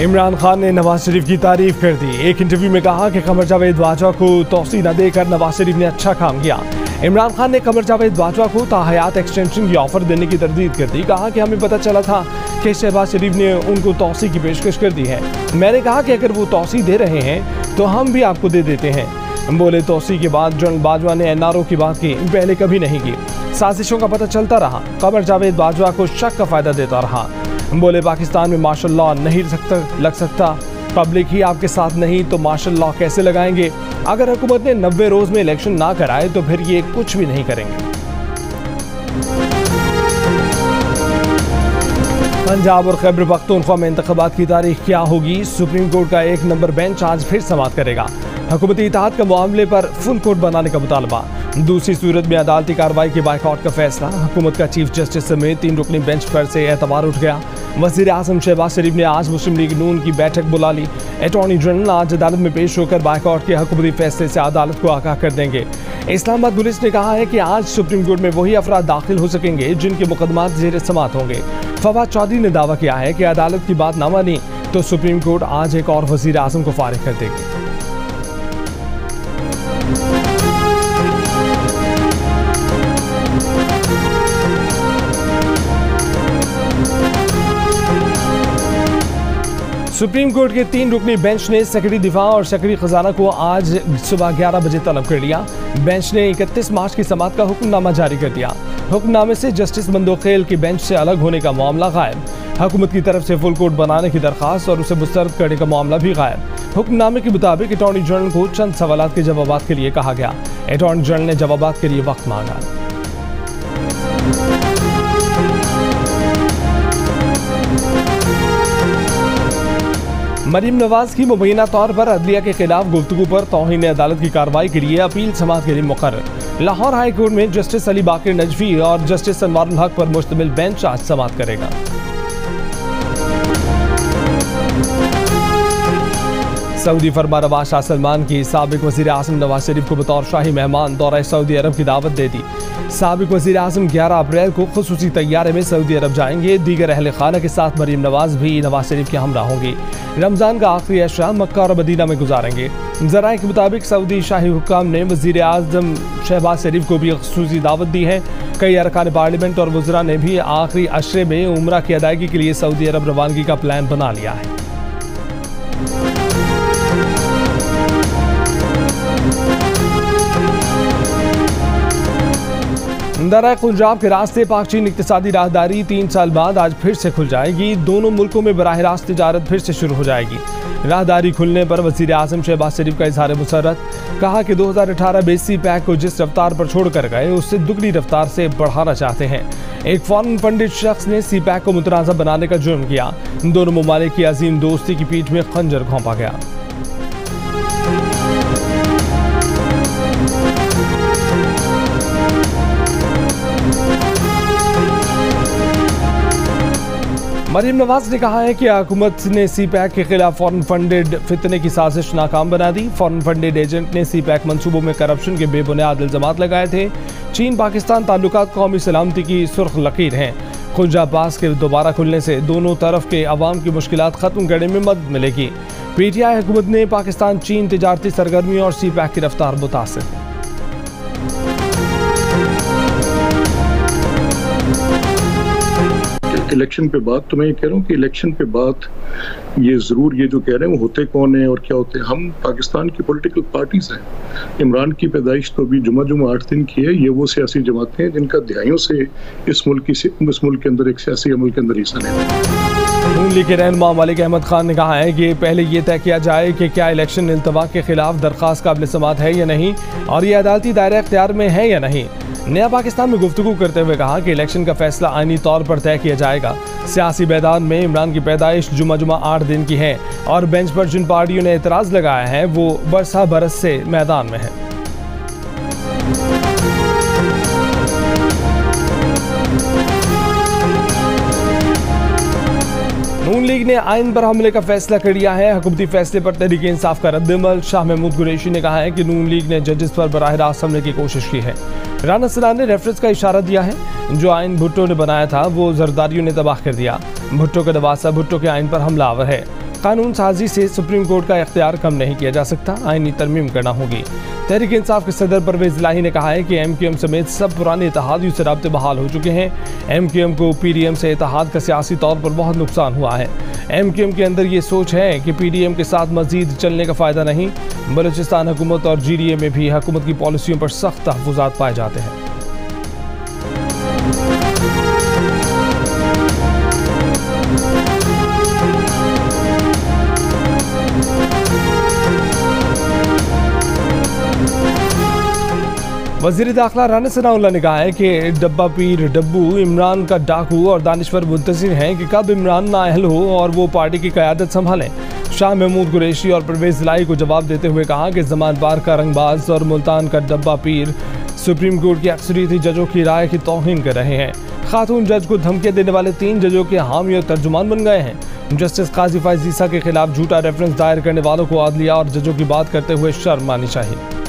इमरान खान ने नवाज शरीफ की तारीफ कर दी। एक इंटरव्यू में कहा कि कमर जावेद बाजवा को तौसीह न देकर नवाज शरीफ ने अच्छा काम किया। इमरान खान ने कमर जावेद बाजवा को ताहयात एक्सटेंशन की ऑफर देने की तरदीद कर दी। कहा कि हमें पता चला था कि शहबाज शरीफ ने उनको तौसीह की पेशकश कर दी है। मैंने कहा कि अगर वो तौसीह दे रहे हैं तो हम भी आपको दे देते हैं। बोले तौसीह के बाद जनरल बाजवा ने एनआरओ की बात की, पहले कभी नहीं की। साजिशों का पता चलता रहा, कमर जावेद बाजवा को शक का फायदा देता रहा। बोले पाकिस्तान में मार्शल लॉ नहीं लग सकता, पब्लिक ही आपके साथ नहीं तो मार्शल लॉ कैसे लगाएंगे। अगर हुकूमत ने 90 रोज में इलेक्शन ना कराए तो फिर ये कुछ भी नहीं करेंगे। पंजाब और खैबर पख्तूनख्वा में इंतखाबात की तारीख क्या होगी? सुप्रीम कोर्ट का 1 नंबर बेंच आज फिर समाअत करेगा। हुकूमती इत्तेहाद के मामले पर फुल कोर्ट बनाने का मुतालबा। दूसरी सूरत में अदालती कार्रवाई के बाइकआउट का फैसला। हुकूमत का चीफ जस्टिस समेत 3 रुकनी बेंच पर से एतबार उठ गया। वज़ीर आज़म शहबाज शरीफ ने आज मुस्लिम लीग नून की बैठक बुला ली। अटॉर्नी जनरल आज अदालत में पेश होकर बाइकआउट के हुकूमती फैसले से अदालत को आगाह कर देंगे। इस्लामाबाद पुलिस ने कहा है कि आज सुप्रीम कोर्ट में वही अफराद दाखिल हो सकेंगे जिनके मुकदमात ज़ेर समाअत होंगे। फवाद चौधरी ने दावा किया है कि अदालत की बात ना मानी तो सुप्रीम कोर्ट आज एक और वज़ीर आज़म को फारिग कर देगी। सुप्रीम कोर्ट के 3 रुकनी बेंच ने सेक्रेटरी दिफा और सेक्रेटरी खजाना को आज सुबह 11 बजे तलब कर लिया। बेंच ने 31 मार्च की समाअत का हुक्मनामा जारी कर दिया। हुक्मनामे से जस्टिस मंदोखेल के बेंच से अलग होने का मामला गायब। हुकूमत की तरफ से फुल कोर्ट बनाने की दरखास्त और उसे मुस्तरद करने का मामला भी गायब। हुक्मनामे के मुताबिक अटॉर्नी जनरल को चंद सवालात के जवाबात के लिए कहा गया। अटॉर्नी जनरल ने जवाबात के लिए वक्त मांगा। मरीम नवाज की मुबैना तौर पर अदलिया के खिलाफ गुफ्तगू पर तौहीन अदालत की कार्रवाई के लिए अपील समाअत के लिए मुकर्रर। लाहौर हाई कोर्ट में जस्टिस अली बाकिर नजफी और जस्टिस अनवारुल हक पर मुश्तमिल बेंच आज समाअत करेगा। सऊदी फरमानरवा शाह सलमान की साबिक वज़ीर आज़म नवाज शरीफ को बतौर शाही मेहमान दौरा सऊदी अरब की दावत दे दी। साबिक वज़ीर आज़म 11 अप्रैल को खुसूसी तैयारे में सऊदी अरब जाएंगे। दीगर अहले खाना के साथ मरीम नवाज भी नवाज शरीफ के हमरा होंगी। रमज़ान का आखिरी अशरा मक्का और मदीना में गुजारेंगे। ज़राए के मुताबिक सऊदी शाही हुक्काम ने वज़ीर आज़म शहबाज शरीफ को भी खुसूसी दावत दी है। कई अरकान पार्लियामेंट और वज़रा ने भी आखिरी अशरे में उम्रा की अदायगी के लिए सऊदी अरब रवानगी का प्लान बना लिया है। दरा पंजाब के रास्ते पाक चीन इक्तिसादी राहदारी 3 साल बाद आज फिर से खुल जाएगी। दोनों मुल्कों में बराह रास्त तिजारत फिर से शुरू हो जाएगी। राहदारी खुलने पर वज़ीर आज़म शहबाज शरीफ का इजहार मुसर्रत। कहा कि 2018 में सी पैक को जिस रफ्तार पर छोड़कर गए उससे दुगनी रफ्तार से बढ़ाना चाहते हैं। एक फॉरेन फंडेड शख्स ने सी पैक को मुतनाज़ा बनाने का जुर्म किया। दोनों ममालिक की अजीम दोस्ती की पीठ में खंजर घोंपा गया। मरीम नवाज ने कहा है कि हुकूमत ने सी पैक के खिलाफ फॉरेन फंडेड फितने की साजिश नाकाम बना दी। फॉरेन फंडेड एजेंट ने सी पैक मंसूबों में करप्शन के बेबुनियाद इल्जामात लगाए थे। चीन पाकिस्तान ताल्लुकात कौमी सलामती की सुर्ख लकीर हैं। खुलजा पास के दोबारा खुलने से दोनों तरफ के अवाम की मुश्किलात खत्म करने में मदद मिलेगी। पीटीआई हुकूमत ने पाकिस्तान चीन तिजारती सरगर्मियों और सी पैक की रफ्तार मुतासिर। इलेक्शन पे बात तो मैं ये कह रहा हूँ कि इलेक्शन पे बात ये ज़रूर ये जो कह रहे हैं वो होते कौन है और क्या होते हैं। हम पाकिस्तान की पॉलिटिकल पार्टीज हैं। इमरान की पैदाइश तो अभी जुमा 8 दिन की है। ये वो सियासी जमातें हैं जिनका दहाइयों से इस मुल्क के अंदर एक सियासी अमल के अंदर हिस्सा लेना। नून लीग के रहनुमा मलिक अहमद खान ने कहा है कि पहले ये तय किया जाए कि क्या इलेक्शन इल्तवा के खिलाफ दरख्वास्त काबिल समाअत है या नहीं और ये अदालती दायरा इख्तियार में है या नहीं। नया पाकिस्तान में गुफ्तगू करते हुए कहा कि इलेक्शन का फैसला आईनी तौर पर तय किया जाएगा। सियासी मैदान में इमरान की पैदाइश जुमा 8 दिन की है और बेंच पर जिन पार्टियों ने एतराज़ लगाया है वो बरसा बरस से मैदान में है। नून लीग ने आइन पर हमले का फैसला कर लिया है। हुकूमती फैसले पर तहरीक इंसाफ का रद्दअमल। शाह महमूद कुरैशी ने कहा है कि नून लीग ने जजेस पर बराह रास्त हमले की कोशिश की है। राना सलाह ने रेफरेंस का इशारा दिया है। जो आइन भुट्टो ने बनाया था वो जरदारियों ने तबाह कर दिया। भुट्टो का नवासा भुट्टो के आइन पर हमलावर है। कानून साजी से सुप्रीम कोर्ट का इख्तियार कम नहीं किया जा सकता, आईनी तरमीम करना होगी। तहरीक इंसाफ के सदर परवेज इलाही ने कहा है कि MQM समेत सब पुराने इत्तेहादियों से राब्ते बहाल हो चुके हैं। MQM को PDM से इत्तेहाद का सियासी तौर पर बहुत नुकसान हुआ है। MQM के अंदर ये सोच है कि PDM के साथ मजीद चलने का फ़ायदा नहीं। बलूचिस्तान हुकूमत और GDA में भी हुकूमत की पॉलिसियों पर सख्त तहफ़्फ़ुज़ात पाए जाते हैं। वज़ीर दाखिला राना सनाउल्लाह ने कहा है कि डब्बा पीर डब्बू इमरान का डाकू और दानिश्वर मुंतज़िर हैं कि कब इमरान नाअहल हो और वो पार्टी की क़यादत संभालें। शाह महमूद कुरैशी और परवेज़ इलाही को जवाब देते हुए कहा कि ज़मान पार का रंगबाज और मुल्तान का डब्बा पीर सुप्रीम कोर्ट की अक्सरियती जजों की राय की तौहीन कर रहे हैं। खातून जज को धमकियाँ देने वाले 3 जजों के हामी और तर्जुमान बन गए हैं। जस्टिस काजी फायज़ ईसा के खिलाफ झूठा रेफरेंस दायर करने वालों को अदलिया और जजों की बात करते हुए शर्म आनी चाहिए।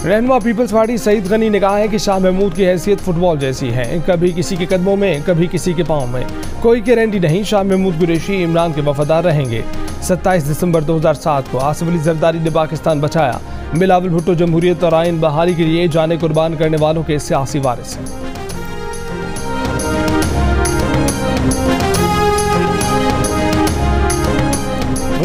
रहनुमा पीपल्स पार्टी सईद गनी ने कहा है कि शाह महमूद की हैसियत फुटबॉल जैसी है, कभी किसी के कदमों में कभी किसी के पाँव में, कोई गारंटी नहीं। शाह महमूद कुरैशी इमरान के वफादार रहेंगे। 27 दिसंबर 2007 को आसिफ अली जरदारी ने पाकिस्तान बचाया। बिलावल भुट्टो जमहूरियत और आइन बहाली के लिए जाने कुर्बान करने वालों के सियासी वारिस हैं।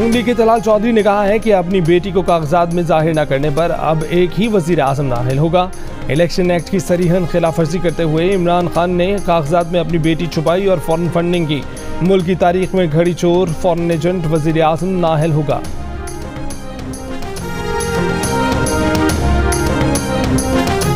ऊंडी के तलाल चौधरी ने कहा है कि अपनी बेटी को कागजात में जाहिर न करने पर अब एक ही वजीर आज़म नाअहल होगा। इलेक्शन एक्ट की सरीहन खिलाफवर्जी करते हुए इमरान खान ने कागजात में अपनी बेटी छुपाई और फॉरेन फंडिंग की। मुल्क की तारीख में घड़ी चोर फॉरेन एजेंट वजीर आज़म नाअहल होगा।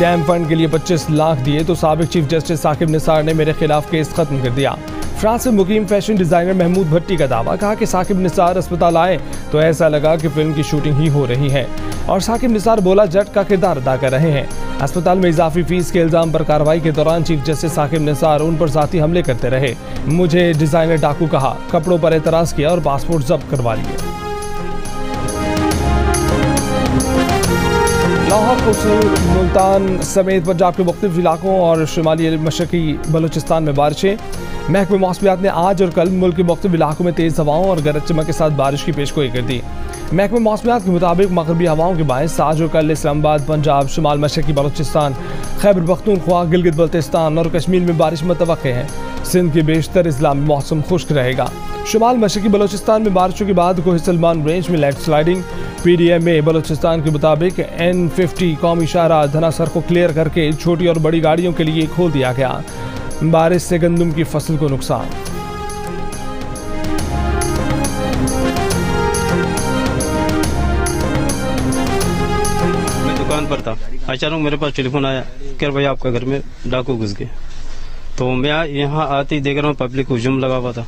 डैम फंड के लिए 25 लाख दिए तो साबिक चीफ जस्टिस साकिब निसार ने मेरे खिलाफ केस खत्म कर दिया। फ्रांस से मुकीम फैशन डिजाइनर महमूद भट्टी का दावा, कहा कि साकिब निसार अस्पताल आए तो ऐसा लगा कि फिल्म की शूटिंग ही हो रही है और साकिब निसार बोला जट का किरदार अदा कर रहे हैं। अस्पताल में इजाफी फीस के इल्जाम पर कार्रवाई के दौरान चीफ जस्टिस साकिब निसार उन पर जाती हमले करते रहे। मुझे डिजाइनर डाकू कहा, कपड़ों पर एतराज किया और पासपोर्ट जब्त करवा लिए। लाहौर, कसूर, मुल्तान समेत पंजाब के मुख्तलिफ इलाकों और शुमाली मशरकी बलूचिस्तान में बारिशें। महकमे मौसमियात ने आज और कल मुल्क के मुख्तलिफ इलाकों में तेज़ हवाओं और गरज चमक के साथ बारिश की पेशगोई कर दी। महकमे मौसमियात के मुताबिक मगरबी हवाओं के बायस आज और कल इस्लामाबाद, पंजाब, शुमाल मशरकी बलूचिस्तान, खैबर पख्तूनख्वा, गिलगित बल्तिस्तान और कश्मीर में बारिश मुतवक्के है। सिंध के बेशतर अजला में मौसम खुश्क रहेगा। शुमाल मशरकी बलूचिस्तान में बारिशों के बाद कोह सलमान रेंज में लैंडस्लाइडिंग। PDM में बलूचिस्तान के मुताबिक N50 कौमी शाहराह धनासर को क्लियर करके छोटी और बड़ी गाड़ियों के लिए खोल दिया गया। बारिश से गंदम की फसल को नुकसान। मैं दुकान पर था, अचानक मेरे पास टेलीफोन आया कि भाई आपका घर में डाकू घुस गए। तो मैं यहाँ आते ही देख रहा हूँ पब्लिक हुजूम लगा हुआ था।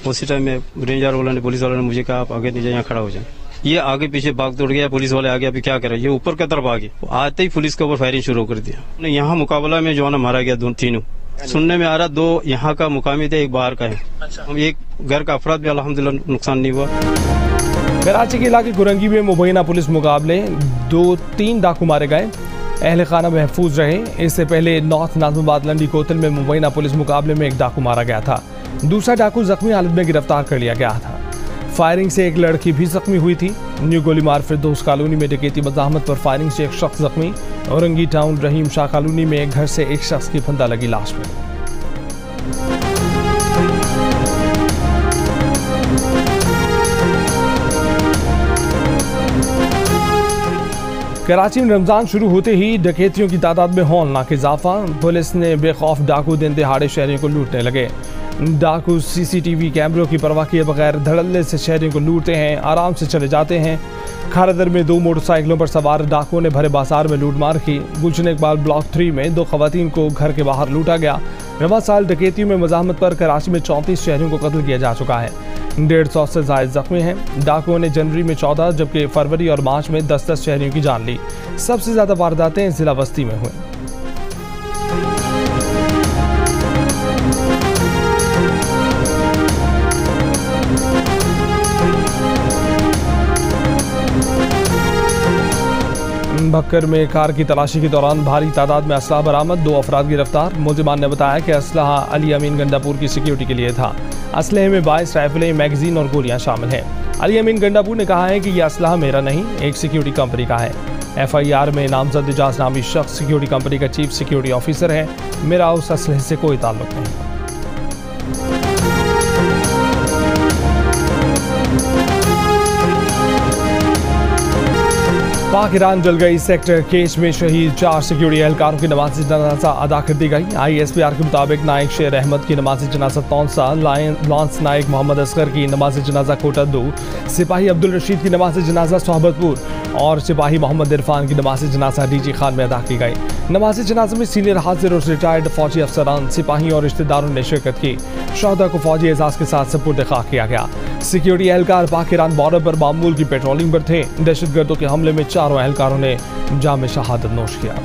उसी टाइम में रेंजर वाला ने, पुलिस वाला ने मुझे कहा आप आगे नहीं जाए, यहाँ खड़ा हो जाए। ये आगे पीछे भाग दौड़ गया, पुलिस वाले आगे, अभी क्या करे, ये ऊपर की तरफ आ गए। आते ही पुलिस के ऊपर फायरिंग शुरू कर दिया। यहाँ मुकाबला में जो है ना मारा गया तीनों। सुनने में आ रहा 2 यहाँ का मुकामी थे, एक बाहर का है। हम एक घर का अफराद भी अल्हम्दुलिल्लाह नुकसान नहीं हुआ। कराची के इलाके गुरंगी में मुबैना पुलिस मुकाबले 2-3 डाकू मारे गए, अहले खाना महफूज रहे। इससे पहले नॉर्थ नाज़िमाबाद लंडी कोतल में मुबैना पुलिस मुकाबले में एक डाकू मारा गया था। दूसरा डाकू जख्मी हालत में गिरफ्तार कर लिया गया था। फायरिंग से एक लड़की भी जख्मी हुई थी। न्यू गोलीमार फिरदौस कॉलोनी में डकैती मज़ाहमत पर फायरिंग से एक शख्स जख्मी। औरंगी टाउन रहीम शाह कॉलोनी में एक घर से एक शख्स की फंदा लगी लाश में। कराची में रमजान शुरू होते ही डकैतियों की तादाद में हौलनाक इजाफा। पुलिस ने बेखौफ डाकू दिन दहाड़े शहरियों को लूटने लगे। डाकू CCTV कैमरों की परवाह किए बगैर धड़ल्ले से शहरियों को लूटते हैं, आराम से चले जाते हैं। खारदर में 2 मोटरसाइकिलों पर सवार डाकुओं ने भरे बाजार में लूटमार की। गुलशन इकबाल ब्लॉक 3 में 2 खवातीन को घर के बाहर लूटा गया। रवा साल डकैतियों में मज़ाहमत पर कराची में 34 शहरियों को कत्ल किया जा चुका है। 150 से ज़ायद जख्मी हैं। डाकुओं ने जनवरी में 14 जबकि फरवरी और मार्च में 10-10 शहरियों की जान ली। सबसे ज़्यादा वारदातें जिला बस्ती में हुई। भक्कर में कार की तलाशी के दौरान भारी तादाद में असलाह बरामद, 2 अफराद गिरफ्तार। मुलजिमान ने बताया कि असलाह अली अमीन गंडापुर की सिक्योरिटी के लिए था। असलहे में 22 राइफलें, मैगजीन और गोलियां शामिल हैं। अली अमीन गंडापुर ने कहा है कि यह असलाह मेरा नहीं, एक सिक्योरिटी कंपनी का है। FIR में नामजद इजाज नामी शख्स सिक्योरिटी कंपनी का चीफ सिक्योरिटी ऑफिसर है। मेरा उस असलहे से कोई ताल्लुक नहीं। पाक ईरान जल गई सेक्टर केस में शहीद 4 सिक्योरिटी एहलकारों की नमाज जनाजा अदा कर दी गई। ISPR के मुताबिक नायक शेर अहमद की नमाज जनाजा तौंसा, लॉन्स नायक मोहम्मद असगर की नमाज जनाजा कोटा 2, सिपाही अब्दुल रशीद की नमाज जनाजा सोहबतपुर और सिपाही मोहम्मद इरफान की नमाज जनाजा DG खान में अदा की गई। नमाज जनाजा में सीनियर हाजिर और रिटायर्ड फौजी अफसरान, सिपाही और रिश्तेदारों ने शिरकत की। शहदा को फौजी एजाज के साथ सुपुर्द खाक किया गया। सिक्योरिटी एहलकार पाक ईरान बॉर्डर पर मामूल की पेट्रोलिंग पर थे। दहशतगर्दों के हमले में 4 एहलकारों ने जाम शहादत नोश किया।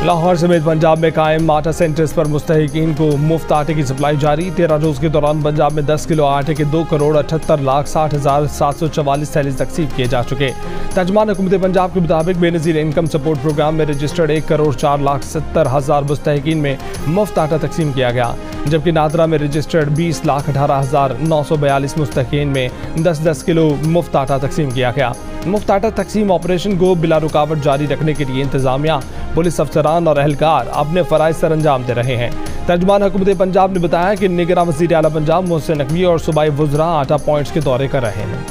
लाहौर समेत पंजाब में कायम आटा सेंटर्स पर मुस्तहिकीन को मुफ्त आटे की सप्लाई जारी। 13 रोज के दौरान पंजाब में 10 किलो आटे के 2,78,60,744 थैले तकसीम किए जा चुके। तर्जुमान हुकूमत पंजाब के मुताबिक बेनज़ीर इनकम सपोर्ट प्रोग्राम में रजिस्टर्ड 1,04,70,000 मुस्तहिकीन में मुफ्त आटा तकसीम किया गया, जबकि नादरा में रजिस्टर्ड 20,18,942 मुस्तहिकीन में 10-10 किलो मुफ्त आटा तकसीम किया गया। मुफ्त आटा तकसीम ऑपरेशन को बिला रुकावट जारी रखने के लिए इंतजामिया, पुलिस अफसरान और एहलकार अपने फ़राइज़ सर अंजाम दे रहे हैं। तर्जुमान हुकूमत पंजाब ने बताया कि निगरान वज़ीर आला पंजाब मोहसिन नकवी और सूबाई वज़रा आटा पॉइंट्स के दौरे कर रहे हैं।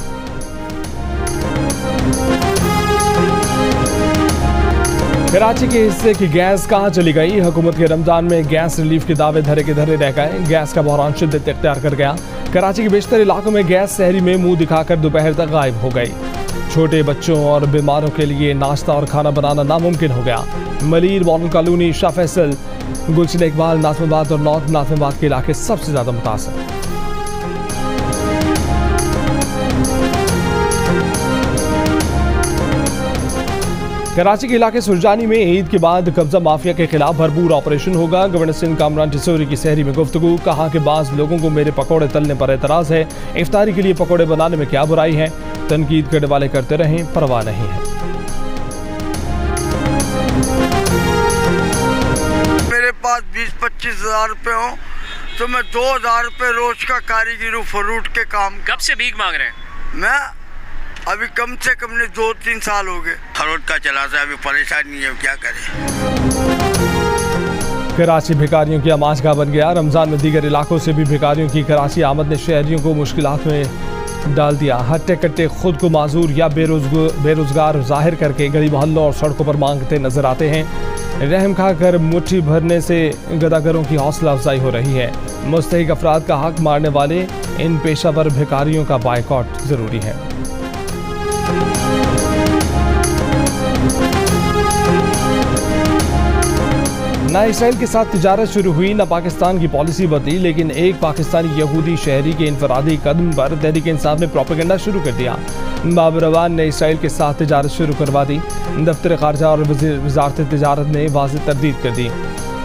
कराची के हिस्से की गैस कहाँ चली गई? हुकूमत के रमजान में गैस रिलीफ के दावे धरे के धरे रह गए। गैस का बहरान शिद्दत इख्तियार कर गया। कराची के बेशतर इलाकों में गैस शहरी में मुंह दिखाकर दोपहर तक गायब हो गई। छोटे बच्चों और बीमारों के लिए नाश्ता और खाना बनाना नामुमकिन हो गया। मलीर, मॉडल कॉलोनी, शाह फैसल, गुलशन इकबाल, नाज़िमाबाद और नॉर्थ नाज़िमाबाद के इलाके सबसे ज़्यादा मुतासर। कराची के इलाके सुरजानी में ईद के बाद कब्जा माफिया के खिलाफ भरपूर ऑपरेशन होगा। गवर्नर सिंध कामरान टिसोरी की सहरी में गुफ्तगू, कहा कि बाज़ लोगों को मेरे पकौड़े तलने पर एतराज़ है। इफ्तारी के लिए पकौड़े बनाने में क्या बुराई है? तनकीद करने वाले करते रहें, परवाह नहीं है। मेरे पास 20-25 हज़ार रुपये हो तो मैं 2,000 रुपये रोज का कारीगिर हूँ फ्रूट के काम। कब से भीख मांग रहे हैं? मैं अभी कम से कम 2-3 साल हो गए। फरोट का चला था, अभी परेशानी है, क्या करें। कराची भिखारियों की आमाजगाह बन गया। रमजान में दीगर इलाकों से भी भिखारियों की कराची आमद ने शहरियों को मुश्किलात में डाल दिया। हट्टे कट्टे खुद को माजूर या बेरोजगार जाहिर करके गली मोहल्लों और सड़कों पर मांगते नजर आते हैं। रहम खाकर मुट्ठी भरने से गदागरों की हौसला अफजाई हो रही है। मुस्तहिक अफराद का हक मारने वाले इन पेशावर भिखारियों का बायकॉट जरूरी है। ना इसराइल के साथ तिजारत शुरू हुई, ना पाकिस्तान की पॉलिसी बदली, लेकिन एक पाकिस्तानी यहूदी शहरी के इनफरादी कदम पर तहरीक इंसाफ ने प्रोपेगेंडा शुरू कर दिया। बाबर अवान ने इसराइल के साथ तिजारत शुरू करवा दी। दफ्तर खारजा और वजारत तिजारत ने वाज़ेह तरदीद कर दी,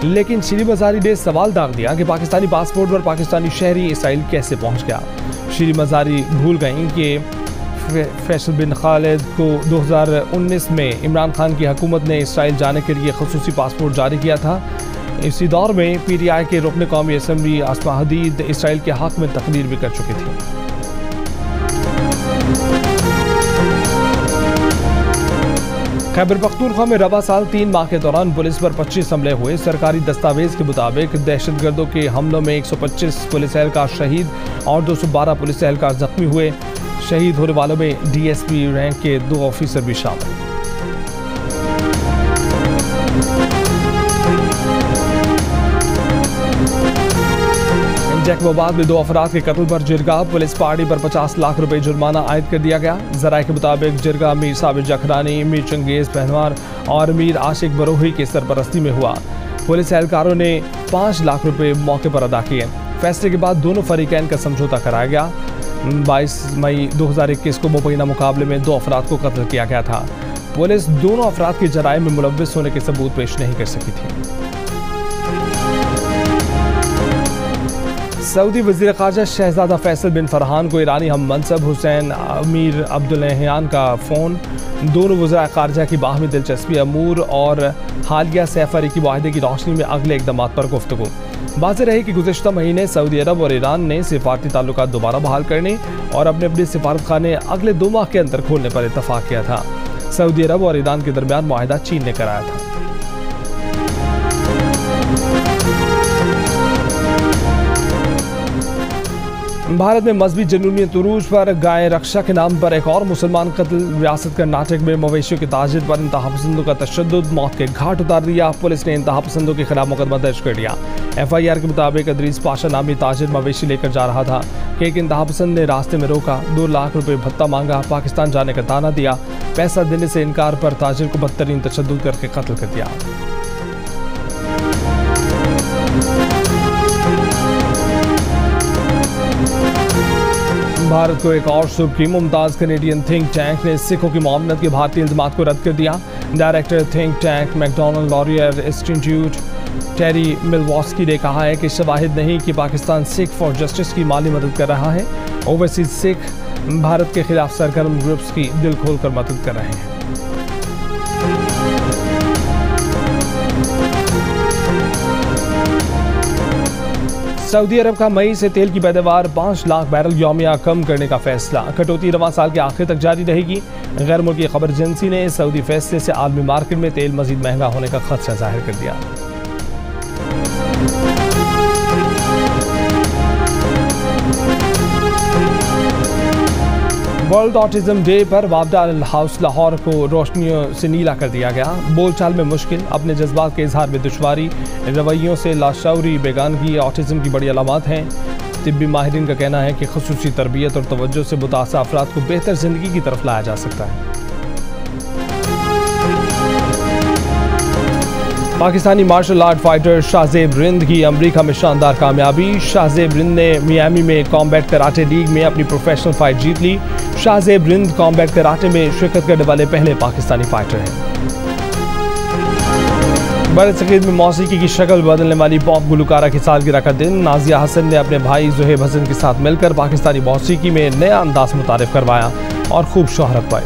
लेकिन श्री मज़ारी ने सवाल दाग दिया कि पाकिस्तानी पासपोर्ट पर पाकिस्तानी शहरी इसराइल कैसे पहुँच गया। श्री मज़ारी भूल गई कि फैसल बिन खालिद को 2019 में इमरान खान की हुकूमत ने इसराइल जाने के लिए खसूसी पासपोर्ट जारी किया था। इसी दौर में PTI के रुकन कौमी असम्बली आसमा हदीद इसराइल के हक में तकरीर भी कर चुकी थी। खैबर पख्तूनख्वा में रवा साल 3 माह के दौरान पुलिस पर 25 हमले हुए। सरकारी दस्तावेज के मुताबिक दहशतगर्दों के हमलों में 125 पुलिस एहलकार शहीद और 212 पुलिस एहलकार जख्मी हुए। शहीद होने वालों में DSP रैंक के 2 ऑफिसर भी शामिल। जैकबाबाद में 2 अफराद के कत्ल पर जिरगा, पुलिस पार्टी पर 50 लाख रुपए जुर्माना आयद कर दिया गया। जराये के मुताबिक जिरगा मीर साबिर जखरानी, मीर चंगेज पहनवार और मीर आशिक बरोही की सरपरस्ती में हुआ। पुलिस एहलकारों ने 5 लाख रुपए मौके पर अदा किए। फैसले के बाद दोनों फरीकैन का समझौता कराया गया। 22 मई 2021 को मुबैना मुकाबले में 2 अफराद को कत्ल किया गया था। पुलिस दोनों अफराद के जराये में मुलव्विस होने के सबूत पेश नहीं कर सकी थी। सऊदी वज़ीर ख़ारजा शहज़ादा फैसल बिन फरहान को ईरानी हम मनसब हुसैन अमीर अब्दुल्लहियान का फ़ोन। दोनों वज़राए ख़ारजा की बाहमी दिलचस्पी अमूर और हालिया सैफ़ अरीकी माहदे की रोशनी में अगले इक़दाम पर गुफ्तगू। वाज़ेह रही कि गुज़िश्ता महीने सऊदी अरब और ईरान ने सिफारती ताल्लुकात दोबारा बहाल करने और अपने अपने सिफारतखाने अगले 2 माह के अंदर खोलने पर इत्तफ़ाक़ किया था। सऊदी अरब और ईरान के दरमियान मुआहिदा चीन ने कराया था। भारत में मजहबी जुनूनियत उरूज पर गाय रक्षा के नाम पर एक और मुसलमान कत्ल। रियासत कर्नाटक में मवेशियों के ताजिर पर इंतहा पसंदों का तशद्दुद, मौत के घाट उतार दिया। पुलिस ने इंतहा पसंदों के खिलाफ मुकदमा दर्ज कर लिया। FIR के मुताबिक अदरीस पाशा नामी ताजिर मवेशी लेकर जा रहा था कि एक इंतहा पसंद ने रास्ते में रोका, 2 लाख रुपए भत्ता मांगा, पाकिस्तान जाने का ताना दिया। पैसा देने से इनकार पर ताजिर को बदतरीन तशद्दुद करके कत्ल कर दिया। भारत को एक और सुर्खी। मुमताज़ कैनेडियन थिंक टैंक ने सिखों की मामलत के भारतीय इल्ज़ामात को रद्द कर दिया। Director think tank Macdonald Laurier Institute Terry Milewski ने कहा है कि शवाहिद नहीं कि पाकिस्तान सिख फॉर जस्टिस की माली मदद कर रहा है। ओवरसीज सिख भारत के खिलाफ सरगर्म ग्रुप्स की दिल खोल कर मदद कर रहे हैं। सऊदी अरब का मई से तेल की पैदावार 5 लाख बैरल यौमिया कम करने का फैसला। कटौती रवां साल के आखिर तक जारी रहेगी। गैर मुल्की खबर एजेंसी ने सऊदी फैसले से आलमी मार्केट में तेल मजीद महंगा होने का खदशा जाहिर कर दिया। वर्ल्ड ऑटिज्म डे पर वापडा हाउस लाहौर को रोशनियों से नीला कर दिया गया। बोलचाल में मुश्किल, अपने जज्बात के इजहार में दुश्वारी, रवैयों से लाशऊरी बेगानगी ऑटिज्म की बड़ी अलामत हैं। तिब्बी माहिरीन का कहना है कि खुसूसी तरबियत और तवज्जो से मुतासर अफराद को बेहतर जिंदगी की तरफ लाया जा सकता है। Pakistani martial art fighter Shahzeb Rind की अमेरिका में शानदार कामयाबी। शाहजेब रिंद ने मियामी में कॉम्बैट कराटे लीग में अपनी प्रोफेशनल फाइट जीत ली। शाहजेब रिंद कॉम्बैट कराटे में शिरकत करने वाले पहले पाकिस्तानी फाइटर हैं। बरसगीर में मौसीकी की शक्ल बदलने वाली पॉप गुलकारा की सालगिरह का दिन। नाजिया हसन ने अपने भाई ज़ुहैब हसन के साथ मिलकर पाकिस्तानी मौसीकी में नया अंदाज मुतारिफ करवाया और खूब शोहरत पाई।